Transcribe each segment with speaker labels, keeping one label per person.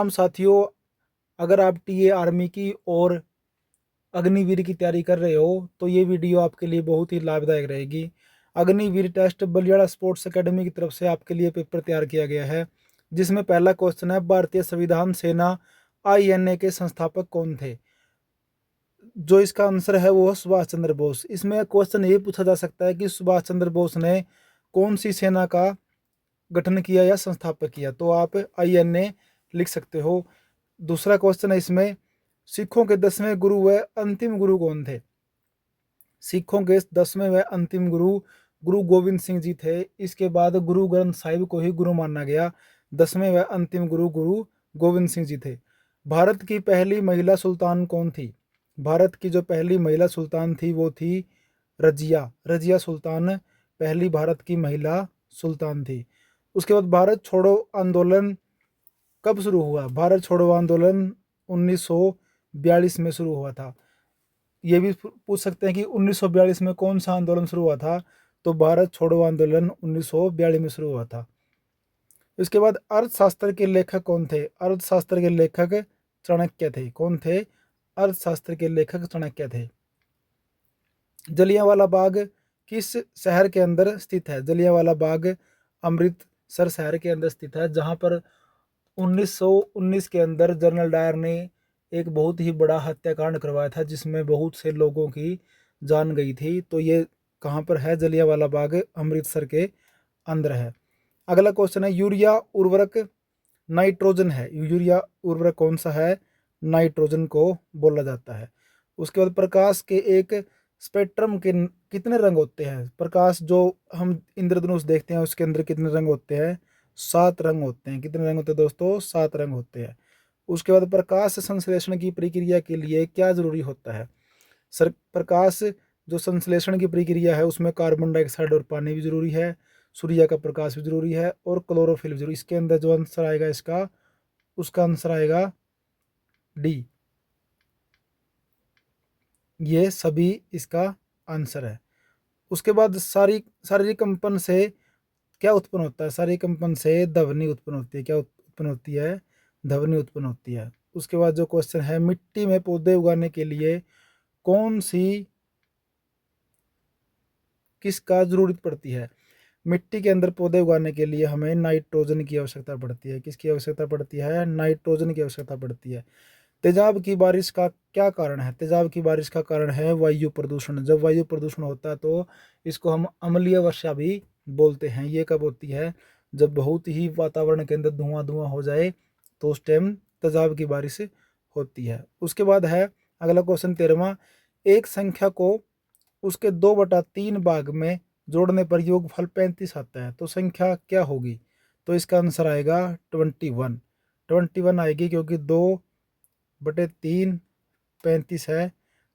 Speaker 1: हम साथियों, अगर आप टीए आर्मी की और अग्निवीर की तैयारी कर रहे हो तो ये वीडियो आपके लिए बहुत ही लाभदायक रहेगी। अग्निवीर टेस्ट बलियाड़ा स्पोर्ट्स एकेडमी की तरफ से आपके लिए पेपर तैयार किया गया है, जिसमें पहला क्वेश्चन है, भारतीय संविधान सेना आईएनए के संस्थापक कौन थे? जो इसका आंसर है वो सुभाष चंद्र बोस। इसमें क्वेश्चन ये पूछा जा सकता है कि सुभाष चंद्र बोस ने कौन सी सेना का गठन किया या संस्थापक किया, तो आप आईएनए लिख सकते हो। दूसरा क्वेश्चन है इसमें, सिखों के 10वें गुरु व अंतिम गुरु कौन थे? सिखों के 10वें व अंतिम गुरु गुरु गोविंद सिंह जी थे। इसके बाद गुरु ग्रंथ साहिब को ही गुरु माना गया। 10वें व अंतिम गुरु गुरु गोविंद सिंह जी थे। भारत की पहली महिला सुल्तान कौन थी? भारत की जो पहली महिला सुल्तान थी वो थी रजिया। रजिया सुल्तान पहली भारत की महिला सुल्तान थी। उसके बाद भारत छोड़ो आंदोलन कब शुरू हुआ? भारत छोड़ो आंदोलन 1942 में शुरू हुआ था। ये भी पूछ सकते हैं कि 1942 में कौन सा आंदोलन शुरू हुआ था? तो भारत छोड़ो आंदोलन 1942 में शुरू हुआ था। इसके बाद अर्थशास्त्र के लेखक कौन थे? अर्थशास्त्र के लेखक चाणक्य थे। कौन थे? अर्थशास्त्र के लेखक चाणक्य थे। जलियांवाला बाग किस शहर के अंदर स्थित है? जलियांवाला बाग अमृतसर शहर के अंदर स्थित है, जहां पर 1919 के अंदर जनरल डायर ने एक बहुत ही बड़ा हत्याकांड करवाया था, जिसमें बहुत से लोगों की जान गई थी। तो ये कहाँ पर है? जलियांवाला बाग अमृतसर के अंदर है। अगला क्वेश्चन है, यूरिया उर्वरक नाइट्रोजन है। यूरिया उर्वरक कौन सा है? नाइट्रोजन को बोला जाता है। उसके बाद प्रकाश के एक स्पेक्ट्रम के कितने रंग होते हैं? प्रकाश जो हम इंद्रधनुष देखते हैं उसके अंदर कितने रंग होते हैं? 7 रंग होते हैं। कितने रंग होते हैं दोस्तों? 7 रंग होते हैं। उसके बाद प्रकाश संश्लेषण की प्रक्रिया के लिए क्या जरूरी होता है? प्रकाश जो संश्लेषण की प्रक्रिया है उसमें कार्बन डाइऑक्साइड और पानी भी जरूरी है, सूर्य का प्रकाश भी जरूरी है और क्लोरोफिल भी जरूरी। इसके अंदर जो आंसर आएगा इसका, उसका आंसर आएगा डी। ये सभी इसका आंसर है। उसके बाद शारीरिक कंपन से क्या उत्पन्न होता है? शारीरिक कंपन से ध्वनि उत्पन्न होती है। क्या उत्पन्न होती है? ध्वनि उत्पन्न होती है। उसके बाद जो क्वेश्चन है, मिट्टी में पौधे उगाने के लिए कौन सी किसका जरूरत पड़ती है? मिट्टी के अंदर पौधे उगाने के लिए हमें नाइट्रोजन की आवश्यकता पड़ती है। किसकी आवश्यकता पड़ती है? नाइट्रोजन की आवश्यकता पड़ती है। तेजाब की बारिश का क्या कारण है? तेजाब की बारिश का कारण है वायु प्रदूषण। जब वायु प्रदूषण होता है तो इसको हम अम्लीय वर्षा भी बोलते हैं। ये कब होती है? जब बहुत ही वातावरण के अंदर धुआं धुआं हो जाए तो उस टाइम तेजाब की बारिश होती है। उसके बाद है अगला क्वेश्चन 13वां, एक संख्या को उसके 2/3 भाग में जोड़ने पर योगफल 35 आता है, तो संख्या क्या होगी? तो इसका आंसर आएगा 21। 21 आएगी, क्योंकि 2/3 35 है,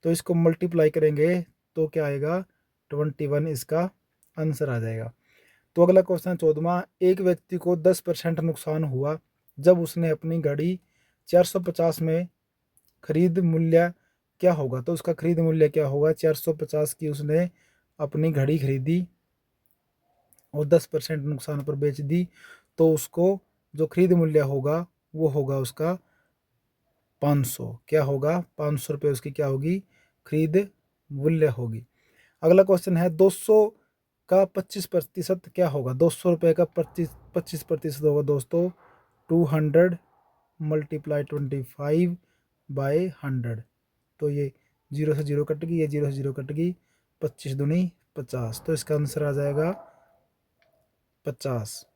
Speaker 1: तो इसको मल्टीप्लाई करेंगे तो क्या आएगा? 21 इसका आंसर आ जाएगा। तो अगला क्वेश्चन 14वां, एक व्यक्ति को 10% नुकसान हुआ जब उसने अपनी घड़ी 450 में खरीद मूल्य क्या होगा? तो उसका खरीद मूल्य क्या होगा? 450 की उसने अपनी घड़ी खरीदी और 10% नुकसान पर बेच दी, तो उसको जो खरीद मूल्य होगा वो होगा उसका 500। क्या होगा? 500 रुपये उसकी क्या होगी? खरीद मूल्य होगी। अगला क्वेश्चन है, 200 का 25% क्या होगा? 200 रुपये का 25% होगा दोस्तों 200 मल्टीप्लाई 25/100। तो ये 0 से 0 कट गई, ये 0 से 0 कट गई, 25 दूनी 50, तो इसका आंसर आ जाएगा 50।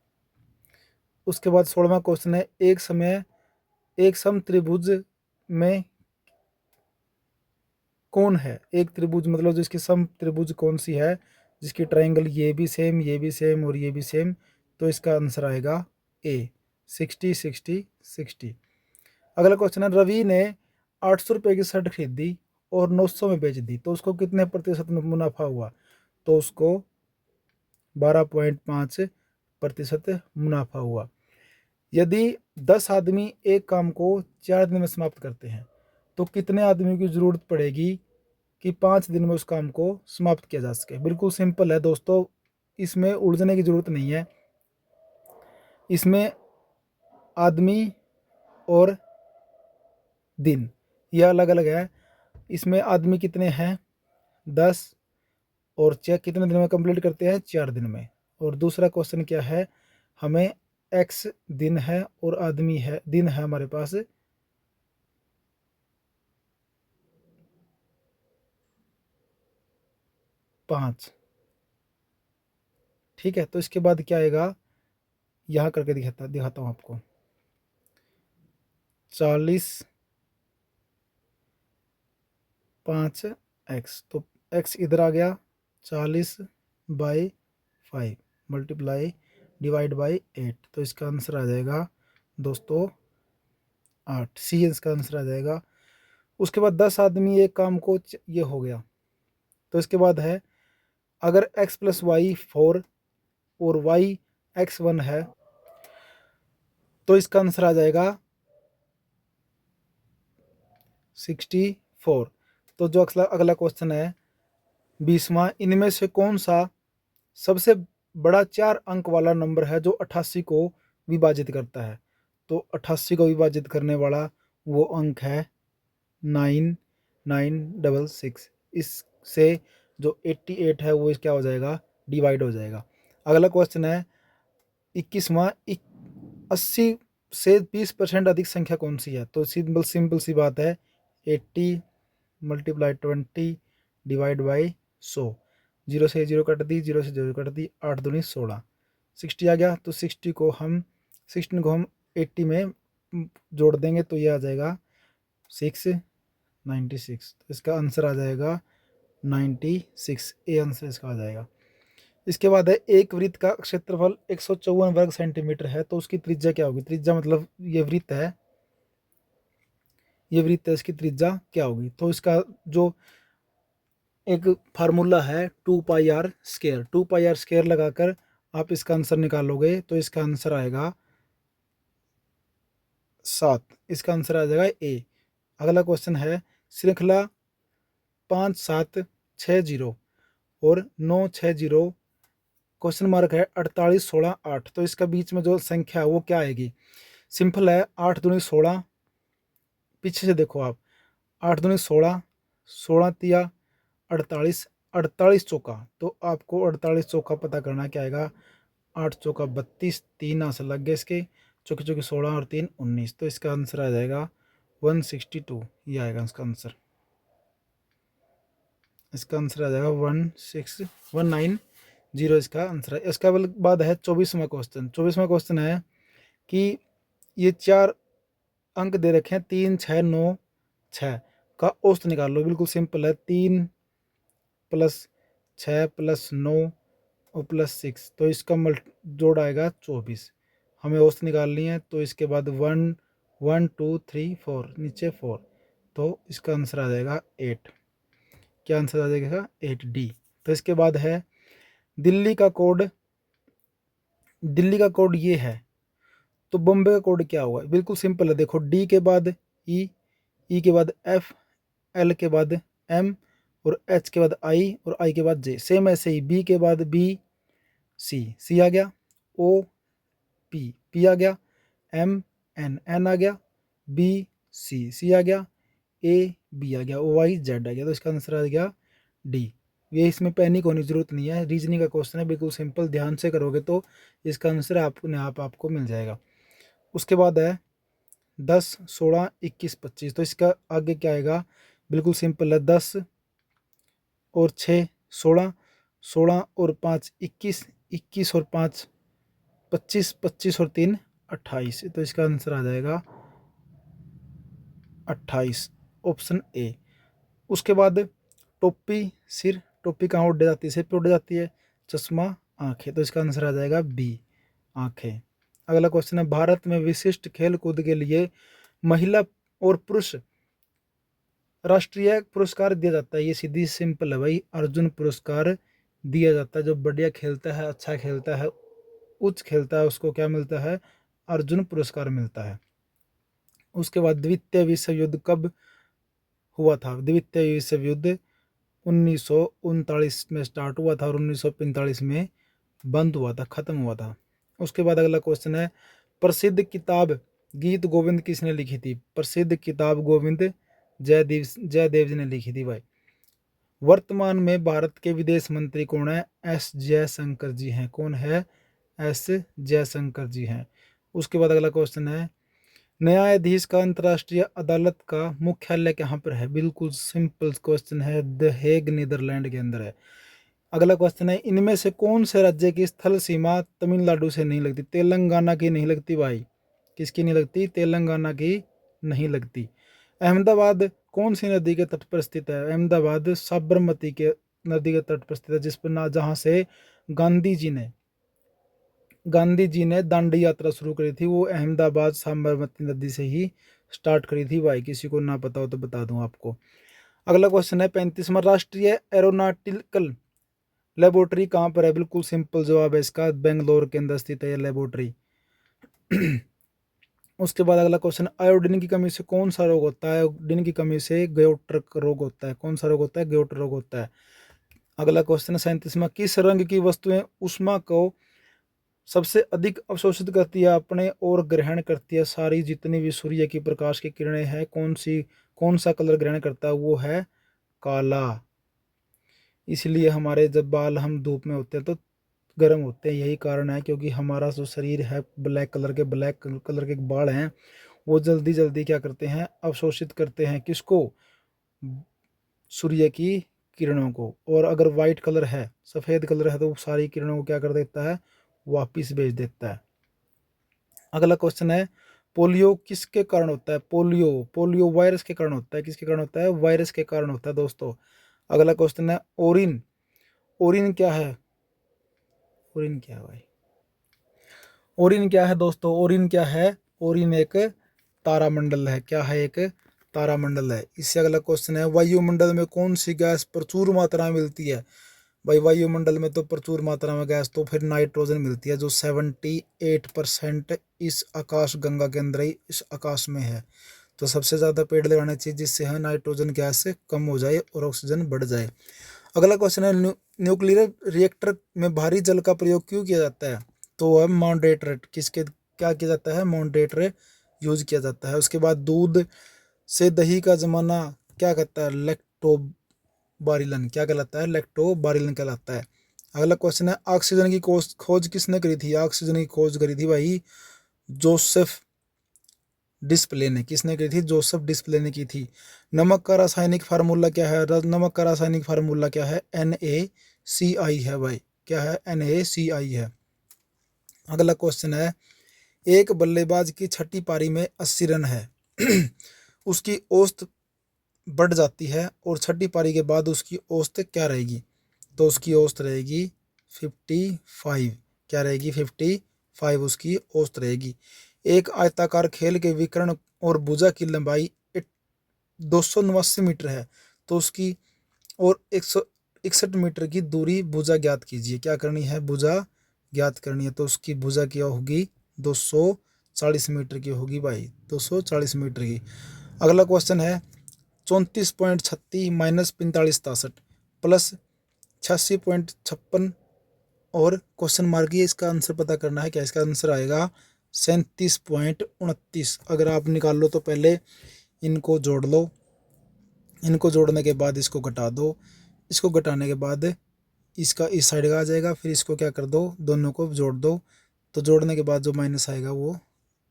Speaker 1: उसके बाद 16वां क्वेश्चन है, एक समय एक सम त्रिभुज में कौन है? एक त्रिभुज मतलब जिसकी सम त्रिभुज कौन सी है? जिसकी ट्रायंगल ये भी सेम, ये भी सेम और ये भी सेम, तो इसका आंसर आएगा ए, 60 60 60। अगला क्वेश्चन है, रवि ने 800 रुपये की शर्ट खरीदी और 900 में बेच दी, तो उसको कितने प्रतिशत मुनाफा हुआ? तो उसको 12.5% मुनाफा हुआ। यदि 10 आदमी एक काम को 4 दिन में समाप्त करते हैं, तो कितने आदमी की जरूरत पड़ेगी कि 5 दिन में उस काम को समाप्त किया जा सके? बिल्कुल सिंपल है दोस्तों, इसमें उलझने की जरूरत नहीं है। इसमें आदमी और दिन, ये अलग अलग है। इसमें आदमी कितने हैं 10, और चेक कितने दिन में कंप्लीट करते हैं 4 दिन में। और दूसरा क्वेश्चन क्या है, हमें x दिन है और आदमी है, दिन है हमारे पास 5। ठीक है, तो इसके बाद क्या आएगा, यहाँ करके दिखाता हूँ आपको। 40 5x, तो x इधर आ गया, 40/5 मल्टीप्लाई डिवाइड बाई 8, तो इसका आंसर आ जाएगा दोस्तों 8। सी इसका आंसर आ जाएगा। उसके बाद 10 आदमी एक काम को ये हो गया। तो इसके बाद है, अगर x + y 4 और y x 1 है, तो इसका आंसर आ जाएगा 64। तो जो अगला क्वेश्चन है 20वां, इनमें से कौन सा सबसे बड़ा 4 अंक वाला नंबर है जो 88 को विभाजित करता है। तो 88 को विभाजित करने वाला वो अंक है 9966। इससे जो 88 है वो क्या हो जाएगा, डिवाइड हो जाएगा। अगला क्वेश्चन है 21वां, 80 से 20% अधिक संख्या कौन सी है। तो सिंपल सी बात है, 80 मल्टीप्लाई 20 डिवाइड बाई 100। 0 से 0 कट दी, 0 से 0 कट दी, 8 दूनी 16, 60 आ गया। तो 16 को हम 80 में जोड़ देंगे तो ये आ जाएगा 696। तो इसका आंसर आ जाएगा 96, ए आंसर इसका आ जाएगा। इसके बाद है, एक वृत्त का क्षेत्रफल 154 वर्ग सेंटीमीटर है, तो उसकी त्रिज्या क्या होगी। त्रिज्या मतलब ये वृत्त है, इसकी त्रिज्या क्या होगी। तो इसका जो एक फार्मूला है 2πr², 2πr² लगाकर आप इसका आंसर निकालोगे तो इसका आंसर आएगा 7। इसका आंसर आ जाएगा ए। अगला क्वेश्चन है, श्रृंखला 5760 और 960 क्वेश्चन मार्क है 48 16 8, तो इसका बीच में जो संख्या है वो क्या आएगी। सिंपल है, 8 दूनी 16, पीछे से देखो आप, 8 दूनी 16, 16 तिया 48, 48 चौका, तो आपको 48 चौका पता करना क्या आएगा, 8 चौका 32, 3 आंसर लग गए इसके, चौके चौके 16 और 3 19, तो इसका आंसर आ जाएगा 162। ये आएगा इसका आंसर, इसका आंसर आ जाएगा 19190 इसका आंसर है। इसका बाद है 24वां क्वेश्चन। 24वां क्वेश्चन है कि ये 4 अंक दे रखे हैं, 3 6 9 6 का औसत निकाल लो। बिल्कुल सिंपल है, 3 + 6 + 9 और +6, तो इसका जोड़ आएगा 24। हमें औसत निकालनी है, तो इसके बाद 1 1 2 3 4 नीचे 4, तो इसका आंसर आ जाएगा 8। क्या आंसर आ जाएगा 8D। तो इसके बाद है, दिल्ली का कोड ये है, तो बॉम्बे का कोड क्या होगा। बिल्कुल सिंपल है, देखो डी के बाद ई, के बाद एफ, एल के बाद एम, और एच के बाद आई, और आई के बाद जे। सेम ऐसे ही बी के बाद बी, सी आ गया, ओ पी आ गया, एम एन आ गया, बी सी आ गया, ए बी आ गया, ओ वाई जेड आ गया। तो इसका आंसर आ गया डी। ये इसमें पैनिक होने की जरूरत नहीं है, रीजनिंग का क्वेश्चन है, बिल्कुल सिंपल, ध्यान से करोगे तो इसका आंसर आपको मिल जाएगा। उसके बाद है 10 16 21 25, तो इसका आगे क्या आएगा, बिल्कुल सिंपल है, 10 और 6 16, 16 और 5 21, 21 और 5 25, 25 और 3 28, तो इसका आंसर आ जाएगा 28, ऑप्शन ए। उसके बाद टोपी सिर, टोपी कहाँ उड़ जाती है, सिर पे उड़ जाती है, चश्मा आंखें, तो इसका आंसर आ जाएगा बी आंखें। अगला क्वेश्चन है, भारत में विशिष्ट खेल कूद के लिए महिला और पुरुष राष्ट्रीय पुरस्कार दिया जाता है। ये सीधी सिंपल है भाई, अर्जुन पुरस्कार दिया जाता है। जो बढ़िया खेलता है, अच्छा खेलता है, उच्च खेलता है, उसको क्या मिलता है, अर्जुन पुरस्कार मिलता है। उसके बाद द्वितीय विश्व युद्ध कब हुआ था। द्वितीय विश्व युद्ध 1939 में स्टार्ट हुआ था और 1945 में बंद हुआ था, खत्म हुआ था। उसके बाद अगला क्वेश्चन है, प्रसिद्ध किताब गीत गोविंद किसने लिखी थी? प्रसिद्ध किताब गोविंद जयदेव जी ने लिखी थी भाई। वर्तमान में भारत के विदेश मंत्री कौन है? एस जयशंकर जी हैं। कौन है? एस जयशंकर जी हैं। उसके बाद अगला क्वेश्चन है, न्यायाधीश का अंतर्राष्ट्रीय अदालत का मुख्यालय कहाँ पर है? बिल्कुल सिंपल क्वेश्चन है, द हेग नीदरलैंड के अंदर है। अगला क्वेश्चन है, इनमें से कौन से राज्य की स्थल सीमा तमिलनाडु से नहीं लगती? तेलंगाना की नहीं लगती भाई। किसकी नहीं लगती? तेलंगाना की नहीं लगती। अहमदाबाद कौन सी नदी के तट पर स्थित है? अहमदाबाद साबरमती के नदी के तट पर स्थित है, जिस पर ना जहाँ से गांधी जी ने दांडी यात्रा शुरू करी थी, वो अहमदाबाद साबरमती नदी से ही स्टार्ट करी थी भाई। किसी को ना पता हो तो बता दूं आपको। अगला क्वेश्चन है 35वां, राष्ट्रीय एरोनॉटिकल लेबोरेटरी कहाँ पर है? बिल्कुल सिंपल जवाब है इसका, बेंगलोर के अंदर स्थित है यह लेबोरेटरी। उसके बाद अगला क्वेश्चन, आयोडीन की कमी से कौन सा रोग होता है? आयोडीन की कमी से गोइटर रोग होता है। कौन सा रोग होता है? गोइटर रोग होता है। अगला क्वेश्चन 37वां, किस रंग की वस्तुएं उष्मा को सबसे अधिक अवशोषित करती है, अपने और ग्रहण करती है? सारी जितनी भी सूर्य की प्रकाश की किरणें हैं, कौन सा कलर ग्रहण करता है? वो है काला। इसलिए हमारे जब बाल हम धूप में होते हैं तो गर्म होते हैं, यही कारण है, क्योंकि हमारा जो शरीर है ब्लैक कलर के बाल हैं, वो जल्दी जल्दी क्या करते हैं? अवशोषित करते हैं। किसको? सूर्य की किरणों को। और अगर वाइट कलर है, सफ़ेद कलर है, तो सारी किरणों को क्या कर देता है? वापिस भेज देता है। अगला क्वेश्चन है, पोलियो किसके कारण होता है? पोलियो वायरस के कारण होता है। किसके कारण होता है? वायरस के कारण होता है दोस्तों। अगला क्वेश्चन है, ओरिन क्या है? ओरिन क्या है भाई? ओरिन क्या है दोस्तों? ओरिन क्या है? ओरिन एक तारामंडल है। क्या है? एक तारामंडल है। इससे अगला क्वेश्चन है, वायुमंडल में कौन सी गैस प्रचुर मात्रा में मिलती है? भाई वायुमंडल में तो प्रचुर मात्रा में गैस तो फिर नाइट्रोजन मिलती है, जो 78% इस आकाश गंगा के अंदर ही इस आकाश में है। तो सबसे ज़्यादा पेड़ लगाना चाहिए, जिससे है नाइट्रोजन गैस कम हो जाए और ऑक्सीजन बढ़ जाए। अगला क्वेश्चन है, न्यूक्लियर रिएक्टर में भारी जल का प्रयोग क्यों किया जाता है? तो वह मॉडरेटर, किसके क्या किया जाता है? मॉडरेटर यूज किया जाता है। उसके बाद दूध से दही का जमाना क्या कहता है? लैक्टोबारिलन। क्या कहलाता है? लैक्टोबारिलन कहलाता है। अगला क्वेश्चन है, ऑक्सीजन की खोज किसने करी थी? ऑक्सीजन की खोज करी थी भाई जोसेफ डिस्प्ले ने। किसने की थी? जोसेफ डिस्प्ले ने की थी। नमक का रासायनिक फार्मूला क्या है? नमक का रासायनिक फार्मूला क्या है? NaCl है भाई। क्या है? NaCl है। अगला क्वेश्चन है, एक बल्लेबाज की छठी पारी में 80 रन है उसकी औसत बढ़ जाती है और छठी पारी के बाद उसकी औसत क्या रहेगी? तो उसकी औसत रहेगी 55। क्या रहेगी? 55 उसकी औसत रहेगी। एक आयताकार खेल के विकर्ण और भुजा की लंबाई 289 मीटर है, तो उसकी और 161 मीटर की दूरी भुजा ज्ञात कीजिए। क्या करनी है? भुजा ज्ञात करनी है। तो उसकी भुजा क्या होगी? 240 मीटर की होगी भाई, 240 मीटर की। अगला क्वेश्चन है, 34.36 माइनस 4563 प्लस 86.56 और क्वेश्चन मार्क है, इसका आंसर पता करना है। क्या इसका आंसर आएगा? 37.29। अगर आप निकाल लो तो पहले इनको जोड़ लो, इनको जोड़ने के बाद इसको घटा दो, इसको घटाने के बाद इसका इस साइड का आ जाएगा, फिर इसको क्या कर दो? दोनों को जोड़ दो, तो जोड़ने के बाद जो माइनस आएगा वो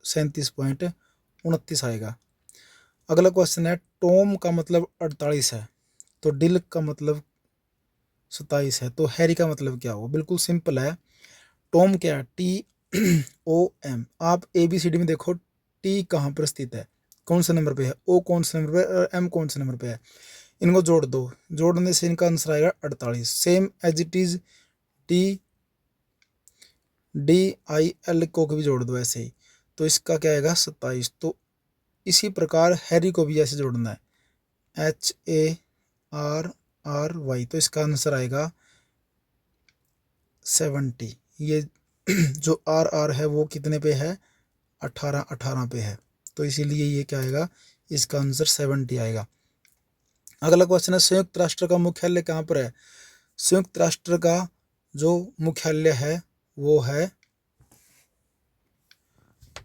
Speaker 1: 37.29 आएगा। अगला क्वेश्चन है, टॉम का मतलब 48 है, तो डिल का मतलब 27 है, तो हैरी का मतलब क्या होगा? बिल्कुल सिंपल है। टॉम क्या है? TOM। आप ABCD में देखो, टी कहाँ पर स्थित है, कौन से नंबर पे है, O कौन से नंबर पे है और M कौन से नंबर पे है। इनको जोड़ दो, जोड़ने से इनका आंसर आएगा 48। Same as it is DIL को भी जोड़ दो ऐसे ही, तो इसका क्या आएगा? 27। तो इसी प्रकार हैरी को भी ऐसे जोड़ना है, HARRY, तो इसका आंसर आएगा 70। ये जो RR है वो कितने पे है? 18 पे है, तो इसीलिए ये क्या आएगा? इसका आंसर 70 आएगा। अगला क्वेश्चन है, संयुक्त राष्ट्र का मुख्यालय कहाँ पर है? संयुक्त राष्ट्र का जो मुख्यालय है वो है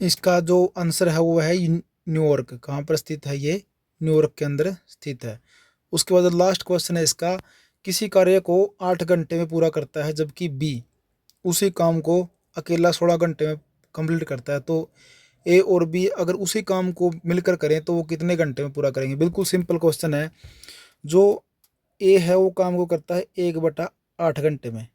Speaker 1: इसका जो आंसर है वो है न्यूयॉर्क। कहाँ पर स्थित है ये? न्यूयॉर्क के अंदर स्थित है। उसके बाद लास्ट क्वेश्चन है इसका, किसी कार्य को 8 घंटे में पूरा करता है जबकि बी उसी काम को अकेला 16 घंटे में कंप्लीट करता है, तो ए और बी अगर उसी काम को मिलकर करें तो वो कितने घंटे में पूरा करेंगे? बिल्कुल सिंपल क्वेश्चन है। जो ए है वो काम को करता है 1/8 घंटे में,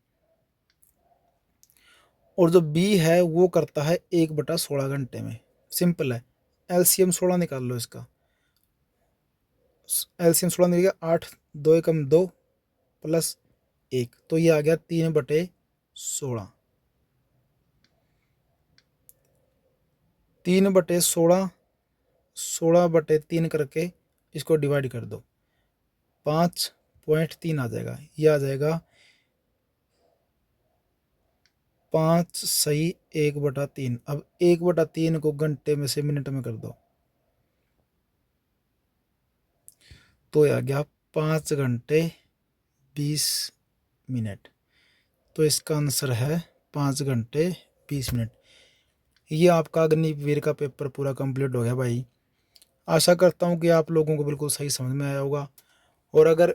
Speaker 1: और जो बी है वो करता है 1/16 घंटे में। सिंपल है। एलसीएम 16 निकाल लो इसका। एलसीएम 16 निकलेगा 8, 2 एकम 2 प्लस 1, तो ये आ गया 3/16। 3/16, 16/3 करके इसको डिवाइड कर दो, 5.3 आ जाएगा। ये आ जाएगा 5 सही 1/3। अब 1/3 को घंटे में से मिनट में कर दो, तो ये आ गया 5 घंटे 20 मिनट। तो इसका आंसर है 5 घंटे 20 मिनट। ये आपका अग्निवीर का पेपर पूरा कंप्लीट हो गया भाई। आशा करता हूँ कि आप लोगों को बिल्कुल सही समझ में आया होगा, और अगर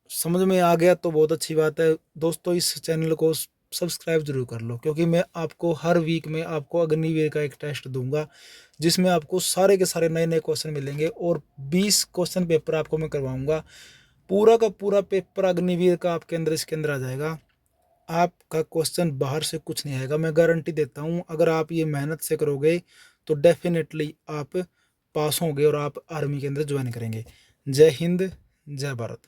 Speaker 1: समझ में आ गया तो बहुत अच्छी बात है। दोस्तों, इस चैनल को सब्सक्राइब जरूर कर लो, क्योंकि मैं आपको हर वीक में आपको अग्निवीर का एक टेस्ट दूंगा, जिसमें आपको सारे के सारे नए नए क्वेश्चन मिलेंगे, और 20 क्वेश्चन पेपर आपको मैं करवाऊंगा। पूरा का पूरा पेपर अग्निवीर का आपके अंदर इसके अंदर आ जाएगा। आपका क्वेश्चन बाहर से कुछ नहीं आएगा, मैं गारंटी देता हूँ। अगर आप ये मेहनत से करोगे तो डेफिनेटली आप पास होंगे और आप आर्मी के अंदर ज्वाइन करेंगे। जय हिंद, जय भारत।